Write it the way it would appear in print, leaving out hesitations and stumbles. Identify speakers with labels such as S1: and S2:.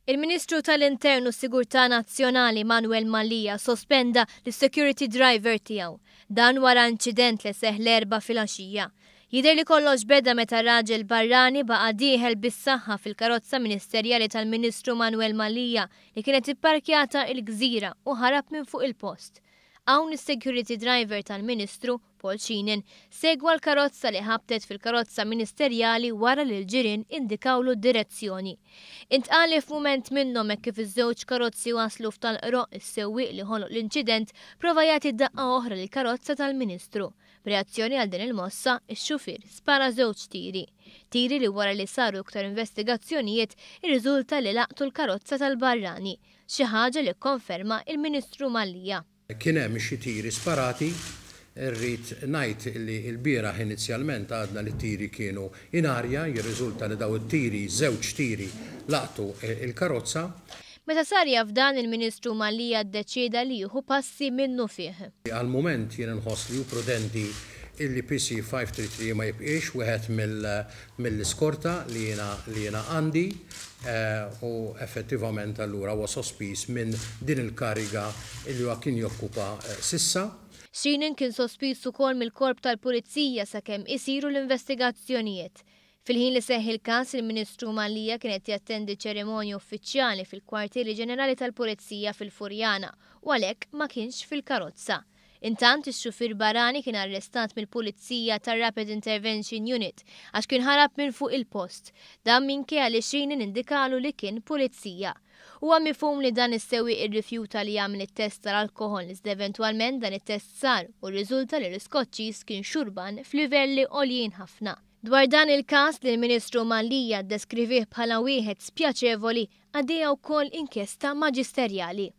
S1: Il-Ministru tal-Internu Sigurtà Nazzjonali Manuel Mallia sospenda l-security driver tiegħu. Dan wara inċident li seħ l-4 fil-għaxija. Jidher li kollox beda meta raġel barrani baqa' dieħel bis-saħħa fil-karozza ministerjali tal-Ministru Manuel Mallia li kienet ipparkjata il-Gżira u ħarab minn fuq il-post. Hawn is-security driver tal-Ministru, Paul Sheehan, segwa l-karozza li ħabtet fil-karozza ministerjali wara li l-ġirien indikawlu d-direzzjoni. Intqal li f'mument minnhom hekk kif iż-żewġ karozzi waslu f'Talqroq is-sewwieq li ħoloq l-inċident prova jagħti daqqa oħra lill-karozza tal-Ministru. B'reazzjoni għal din il-mossa, ix-xufier spara żewġ tiri. Tiri li wara li saru iktar investigazzjonijiet irriżulta li laqtu l-karozza tal-barrani, xi ħaġa li kkonferma il-Ministru Mallia.
S2: Kien hemm xi tiri sparati, rrid ngħid li l-bieraħ inizjalment għadna li t-tiri kienu in arja, jirriżulta li daw it-tiri, żewġ tiri laqtu il-karozza.
S1: Meta sar jafdan il-Ministru Mallia ddeċieda li jieħu passi minnu fih.
S2: Għal-mument jien inħoss li hu prudenti illi PC 533 ma jibqiex wieħed mill-iskorta li jiena għandi u effettivament allura huwa sospiż minn din il-kariga illi huwa kien jokkupa sissa.
S1: Sheehan kien sospiż ukoll mill-Korp tal-Pulizija sakemm isiru l-investigazzjonijiet. Fil-ħin li seħħ il-każ il-Ministru Mallia kienet jattendi ċerimonja uffiċjali fil-Kwartieri Ġenerali tal-Pulizija fil-Furjana u għalhekk ma kienx fil-karozza. Intant ix-xufier barrani kien arrestat mill-Pulizija tar-Rapid Intervention Unit għax kien ħarab minn fuq il-post. Dan minkejja li Sheehan indikalu li kien pulizija. Huwa mifhum li dan is-sewwieq irrifjuta li jagħmel it-test tal-alkoħol iżda eventwalment dan it-test sar u rriżulta li l-iskoċċis kien xurban f'livelli għoljin ħafna. Dwar dan il-każ li l-Ministru Mallia ddeskrivih bħala wieħed spjaċevoli għaddejja wkoll inkjesta maġisterjali.